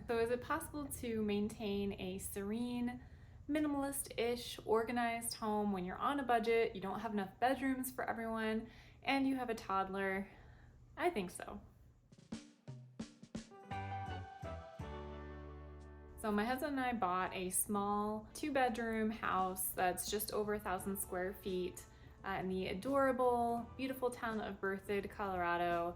So is it possible to maintain a serene, minimalist-ish, organized home when you're on a budget, you don't have enough bedrooms for everyone, and you have a toddler? I think so. So my husband and I bought a small 2-bedroom house that's just over 1,000 square feet in the adorable, beautiful town of Berthoud, Colorado,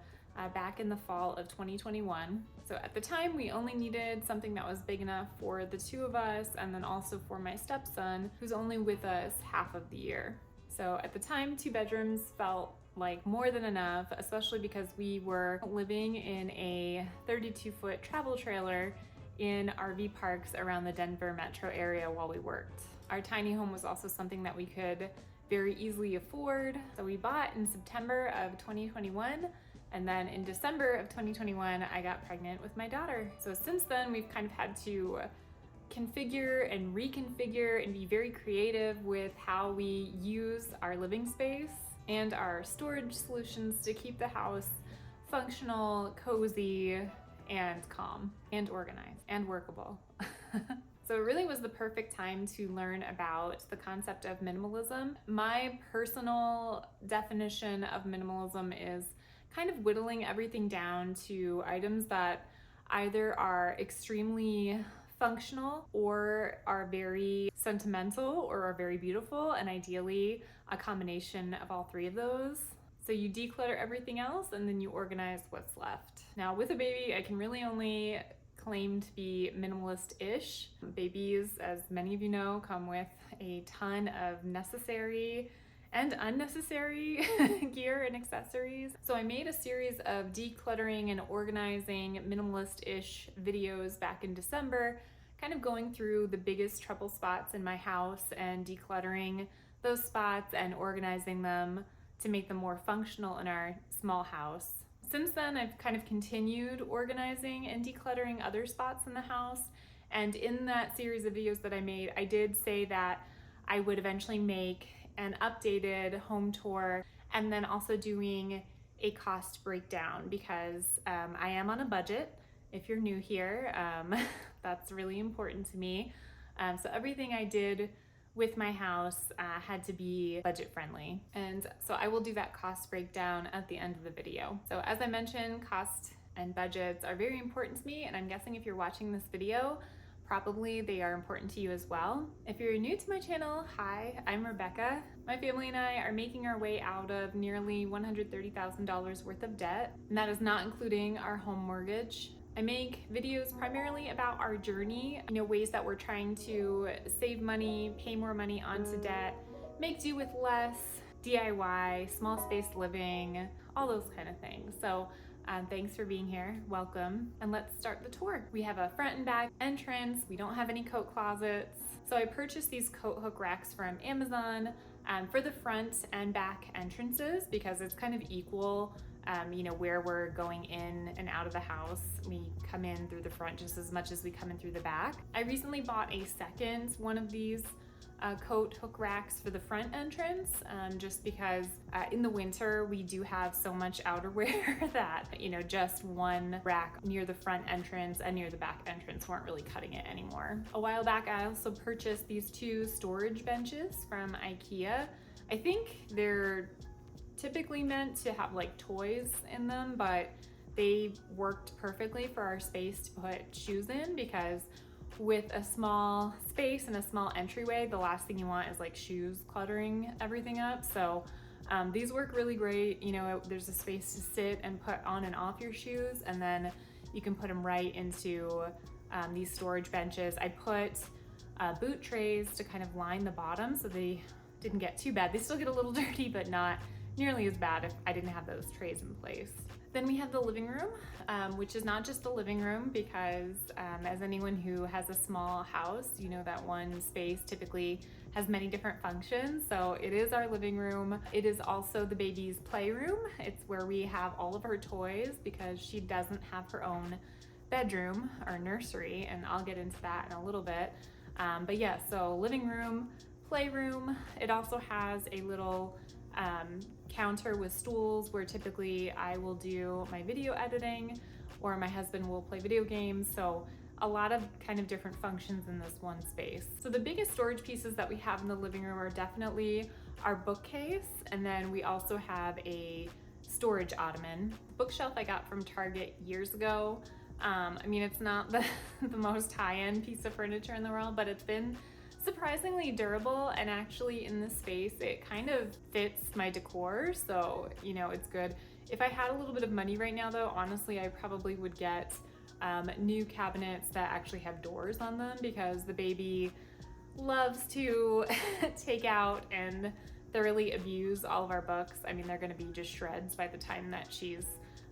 back in the fall of 2021. So at the time, we only needed something that was big enough for the two of us, and then also for my stepson, who's only with us half of the year. So at the time, 2 bedrooms felt like more than enough, especially because we were living in a 32-foot travel trailer in RV parks around the Denver metro area while we worked. Our tiny home was also something that we could very easily afford. So we bought in September of 2021, and then in December of 2021, I got pregnant with my daughter. So since then, we've kind of had to configure and reconfigure and be very creative with how we use our living space and our storage solutions to keep the house functional, cozy, and calm, and organized, and workable. So it really was the perfect time to learn about the concept of minimalism. My personal definition of minimalism is kind of whittling everything down to items that either are extremely functional or are very sentimental or are very beautiful, and ideally a combination of all three of those. So you declutter everything else and then you organize what's left. Now with a baby, I can really only claim to be minimalist-ish. Babies, as many of you know, come with a ton of necessary and unnecessary gear and accessories. So I made a series of decluttering and organizing minimalist-ish videos back in December, kind of going through the biggest trouble spots in my house and decluttering those spots and organizing them to make them more functional in our small house. Since then, I've kind of continued organizing and decluttering other spots in the house. And in that series of videos that I made, I did say that I would eventually make an updated home tour and then also doing a cost breakdown because I am on a budget. If you're new here, that's really important to me. So everything I did with my house had to be budget friendly. And so I will do that cost breakdown at the end of the video. So as I mentioned, cost and budgets are very important to me, and I'm guessing if you're watching this video, probably they are important to you as well. If you're new to my channel, hi, I'm Rebecca. My family and I are making our way out of nearly $130,000 worth of debt, and that is not including our home mortgage. I make videos primarily about our journey, ways that we're trying to save money, pay more money onto debt, make do with less, DIY, small space living, all those kind of things. So thanks for being here, welcome, and let's start the tour. We have a front and back entrance, we don't have any coat closets. So I purchased these coat hook racks from Amazon for the front and back entrances because it's kind of equal. Where we're going in and out of the house. We come in through the front just as much as we come in through the back. I recently bought a second one of these coat hook racks for the front entrance, just because in the winter we do have so much outerwear that, just one rack near the front entrance and near the back entrance weren't really cutting it anymore. A while back, I also purchased these 2 storage benches from IKEA. I think they're typically meant to have like toys in them, but they worked perfectly for our space to put shoes in because with a small space and a small entryway, the last thing you want is like shoes cluttering everything up. So these work really great. There's a space to sit and put on and off your shoes, and then you can put them right into these storage benches. I put boot trays to kind of line the bottom so they didn't get too bad. They still get a little dirty, but not nearly as bad if I didn't have those trays in place. Then we have the living room, which is not just the living room because as anyone who has a small house, that one space typically has many different functions. So it is our living room. It is also the baby's playroom. It's where we have all of her toys because she doesn't have her own bedroom or nursery, and I'll get into that in a little bit. But yeah, so living room, playroom. It also has a little counter with stools where typically I will do my video editing or my husband will play video games. So a lot of kind of different functions in this one space. So the biggest storage pieces that we have in the living room are definitely our bookcase, and then we also have a storage ottoman. The bookshelf I got from Target years ago. I mean, it's not the most high-end piece of furniture in the world, but it's been surprisingly durable, and actually in this space it kind of fits my decor, so you know, it's good. If I had a little bit of money right now though, honestly I probably would get new cabinets that actually have doors on them, because the baby loves to take out and thoroughly abuse all of our books. I mean, they're going to be just shreds by the time that she's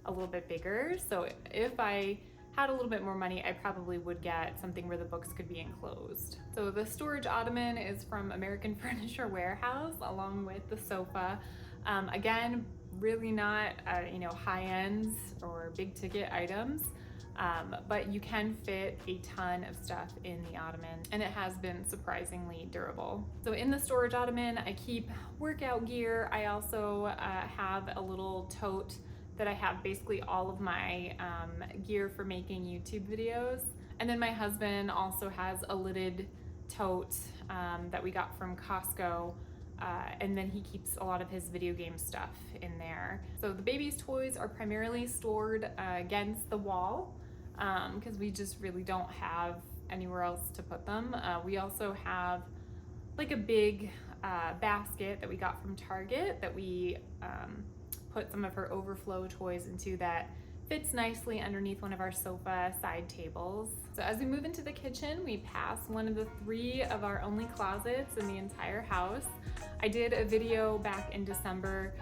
a little bit bigger. So if I had a little bit more money, I probably would get something where the books could be enclosed. So the storage ottoman is from American Furniture Warehouse, along with the sofa. Again, really not you know, high ends or big ticket items. But you can fit a ton of stuff in the ottoman, and it has been surprisingly durable. So in the storage ottoman, I keep workout gear. I also have a little tote that I have basically all of my gear for making YouTube videos. And then my husband also has a lidded tote that we got from Costco. And then he keeps a lot of his video game stuff in there. So the baby's toys are primarily stored against the wall, because we just really don't have anywhere else to put them. We also have like a big basket that we got from Target that we put some of her overflow toys into, that fits nicely underneath one of our sofa side tables. So as we move into the kitchen, we pass one of the 3 of our only closets in the entire house. I did a video back in December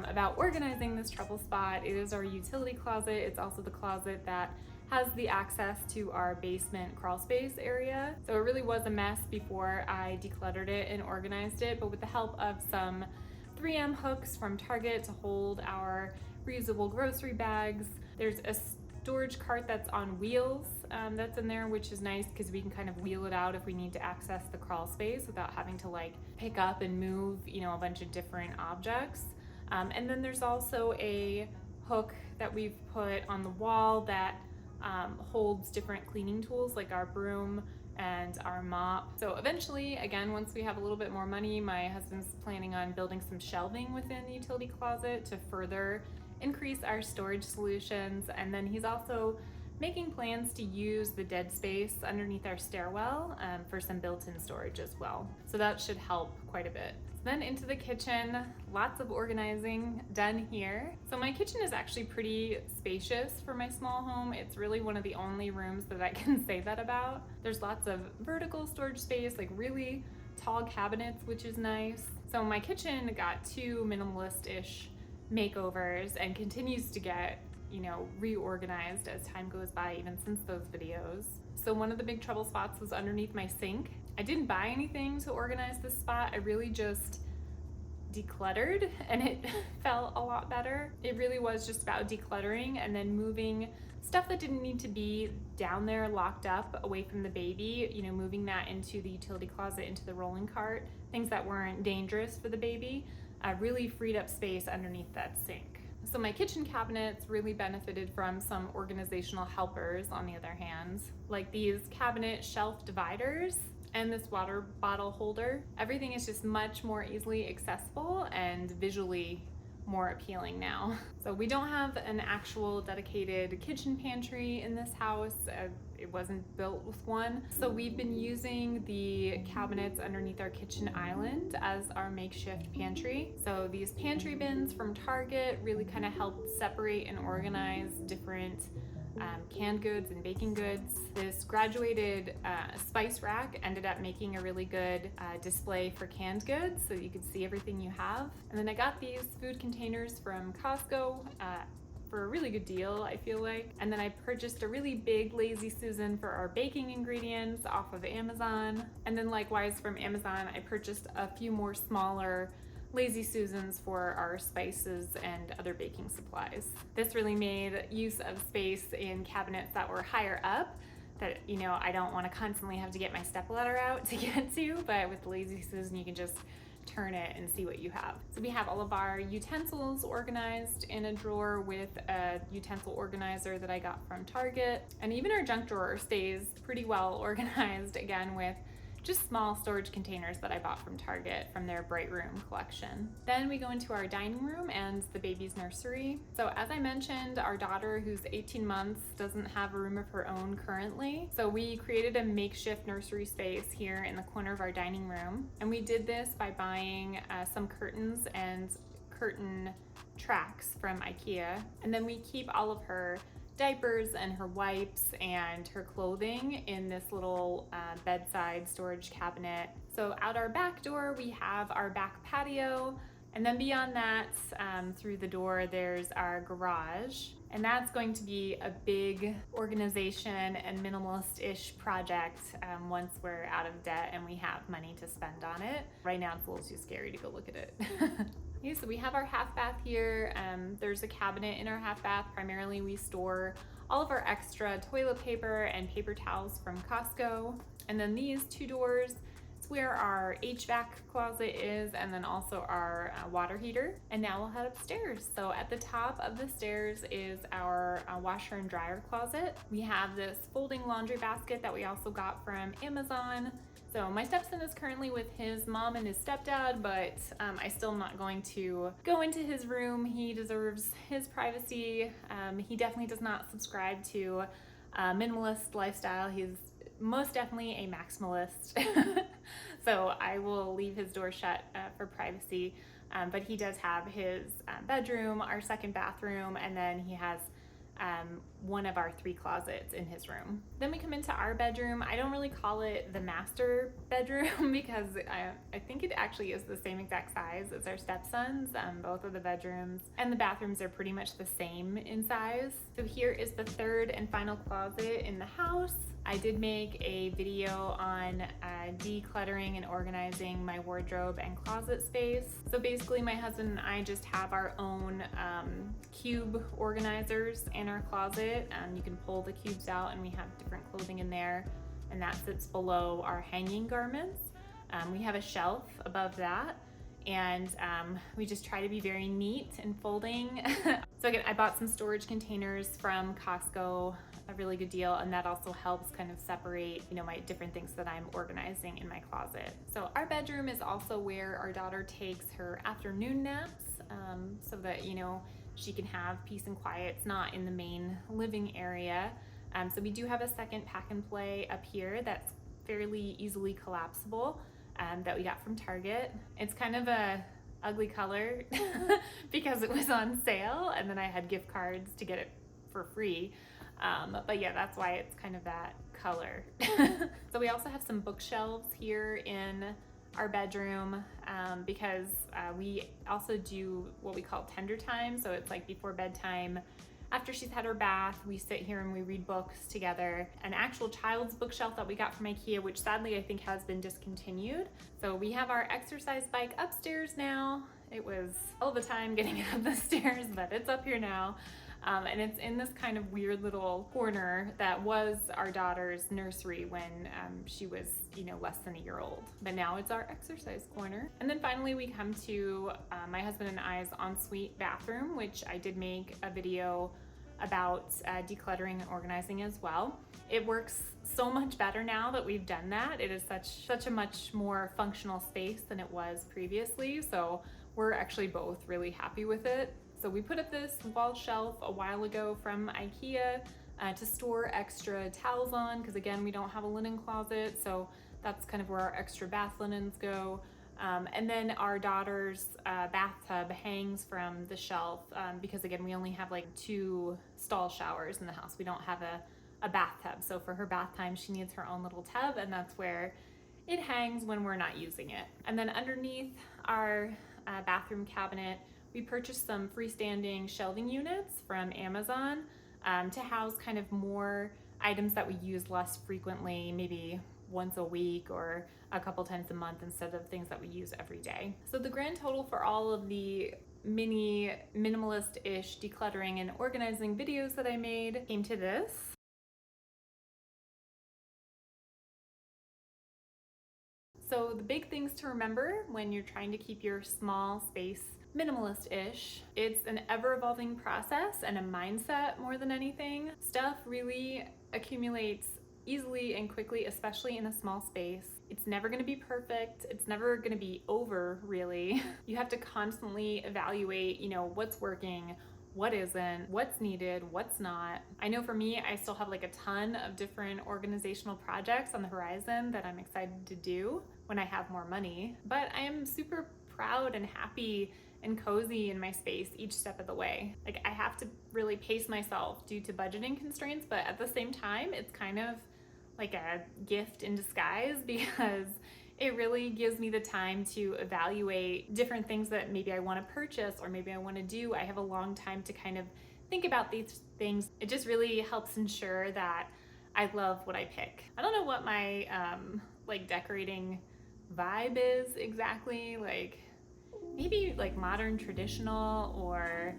about organizing this trouble spot. It is our utility closet. It's also the closet that has the access to our basement crawl space area. So it really was a mess before I decluttered it and organized it, but with the help of some 3M hooks from Target to hold our reusable grocery bags. There's a storage cart that's on wheels that's in there, which is nice because we can kind of wheel it out if we need to access the crawl space without having to like pick up and move, you know, a bunch of different objects. And then there's also a hook that we've put on the wall that holds different cleaning tools like our broom and our mop. So eventually, again, once we have a little bit more money, my husband's planning on building some shelving within the utility closet to further increase our storage solutions. And then he's also making plans to use the dead space underneath our stairwell for some built-in storage as well. So that should help quite a bit. Then into the kitchen, lots of organizing done here. So my kitchen is actually pretty spacious for my small home. It's really one of the only rooms that I can say that about. There's lots of vertical storage space, like really tall cabinets, which is nice. So my kitchen got 2 minimalist-ish makeovers and continues to get, you know, reorganized as time goes by, even since those videos. So one of the big trouble spots was underneath my sink. I didn't buy anything to organize this spot. I really just decluttered and it felt a lot better. It really was just about decluttering and then moving stuff that didn't need to be down there locked up away from the baby, you know, moving that into the utility closet, into the rolling cart, things that weren't dangerous for the baby, really freed up space underneath that sink. So my kitchen cabinets really benefited from some organizational helpers, on the other hand, like these cabinet shelf dividers and this water bottle holder. Everything is just much more easily accessible and visually more appealing now. So we don't have an actual dedicated kitchen pantry in this house. It wasn't built with one. So we've been using the cabinets underneath our kitchen island as our makeshift pantry. So these pantry bins from Target really kind of helped separate and organize different canned goods and baking goods. This graduated spice rack ended up making a really good display for canned goods, so you could see everything you have. And then I got these food containers from Costco for a really good deal, I feel like. And then I purchased a really big Lazy Susan for our baking ingredients off of Amazon. And then likewise from Amazon, I purchased a few more smaller Lazy Susans for our spices and other baking supplies. This really made use of space in cabinets that were higher up that, you know, I don't want to constantly have to get my stepladder out to get to, but with the Lazy Susan you can just turn it and see what you have. So we have all of our utensils organized in a drawer with a utensil organizer that I got from Target. And even our junk drawer stays pretty well organized, again with just small storage containers that I bought from Target from their Bright Room collection. Then we go into our dining room and the baby's nursery. So as I mentioned, our daughter, who's 18 months, doesn't have a room of her own currently. So we created a makeshift nursery space here in the corner of our dining room. And we did this by buying some curtains and curtain tracks from IKEA. And then we keep all of her diapers and her wipes and her clothing in this little bedside storage cabinet. So out our back door, we have our back patio. And then beyond that, through the door, there's our garage. And that's going to be a big organization and minimalist-ish project once we're out of debt and we have money to spend on it. Right now, it's a little too scary to go look at it. Okay, so we have our half bath here. There's a cabinet in our half bath. Primarily, we store all of our extra toilet paper and paper towels from Costco. And then these two doors, it's where our HVAC closet is, and then also our water heater. And now we'll head upstairs. So at the top of the stairs is our washer and dryer closet. We have this folding laundry basket that we also got from Amazon. So my stepson is currently with his mom and his stepdad, but I still am not going to go into his room. He deserves his privacy. He definitely does not subscribe to a minimalist lifestyle. He's most definitely a maximalist. So I will leave his door shut for privacy. But he does have his bedroom, our second bathroom, and then he has one of our 3 closets in his room. Then we come into our bedroom. I don't really call it the master bedroom because I think it actually is the same exact size as our stepson's. Both of the bedrooms and the bathrooms are pretty much the same in size. So here is the third and final closet in the house. I did make a video on decluttering and organizing my wardrobe and closet space. So basically my husband and I just have our own cube organizers in our closet. You can pull the cubes out and we have different clothing in there, and that sits below our hanging garments. We have a shelf above that, and we just try to be very neat and folding. So again, I bought some storage containers from Costco, a really good deal, and that also helps kind of separate, my different things that I'm organizing in my closet. So our bedroom is also where our daughter takes her afternoon naps, so that, she can have peace and quiet. It's not in the main living area. So we do have a second pack and play up here that's fairly easily collapsible, that we got from Target. It's kind of a ugly color because it was on sale, and then I had gift cards to get it for free. But yeah, that's why it's kind of that color. So we also have some bookshelves here in our bedroom, because we also do what we call tender time. So it's like before bedtime, after she's had her bath, we sit here and we read books together. An actual child's bookshelf that we got from IKEA, which sadly I think has been discontinued. So we have our exercise bike upstairs now. It was all the time getting it up the stairs, but it's up here now. And it's in this kind of weird little corner that was our daughter's nursery when she was, less than a year old. But now it's our exercise corner. And then finally we come to my husband and I's ensuite bathroom, which I did make a video about decluttering and organizing as well. It works so much better now that we've done that. It is such a much more functional space than it was previously. So we're actually both really happy with it. So we put up this wall shelf a while ago from IKEA to store extra towels on, because again, we don't have a linen closet, so that's kind of where our extra bath linens go. And then our daughter's bathtub hangs from the shelf, because again, we only have like 2 stall showers in the house. We don't have a bathtub. So for her bath time, she needs her own little tub, and that's where it hangs when we're not using it. And then underneath our bathroom cabinet, we purchased some freestanding shelving units from Amazon to house kind of more items that we use less frequently, maybe once a week or a couple times a month instead of things that we use every day. So the grand total for all of the minimalist-ish decluttering and organizing videos that I made came to this. So the big things to remember when you're trying to keep your small space minimalist-ish, it's an ever-evolving process and a mindset more than anything. Stuff really accumulates easily and quickly, especially in a small space. It's never going to be perfect. It's never going to be over, really. You have to constantly evaluate, what's working, what isn't, what's needed, what's not. I know for me, I still have like a ton of different organizational projects on the horizon that I'm excited to do when I have more money, but I am super proud and happy and cozy in my space each step of the way. Like, I have to really pace myself due to budgeting constraints, but at the same time, it's kind of like a gift in disguise because it really gives me the time to evaluate different things that maybe I want to purchase or maybe I want to do. I have a long time to kind of think about these things. It just really helps ensure that I love what I pick. I don't know what my like decorating vibe is exactly, like maybe like modern traditional or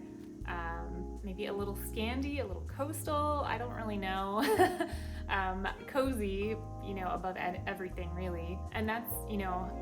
maybe a little Scandi, a little coastal, I don't really know. Cozy, above everything really. And that's,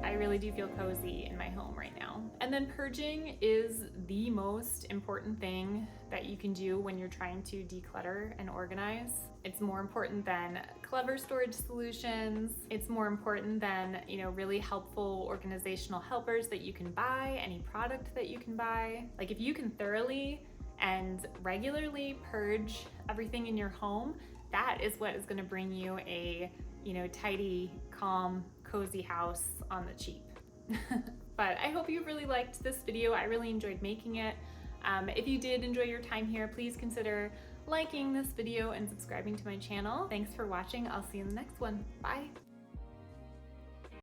I really do feel cozy in my home right now. And then purging is the most important thing that you can do when you're trying to declutter and organize. It's more important than clever storage solutions. It's more important than, really helpful organizational helpers that you can buy, any product that you can buy. Like, if you can thoroughly and regularly purge everything in your home, that is what is going to bring you a, tidy, calm, cozy house on the cheap. But I hope you really liked this video. I really enjoyed making it. If you did enjoy your time here, please consider liking this video and subscribing to my channel. Thanks for watching. I'll see you in the next one. Bye.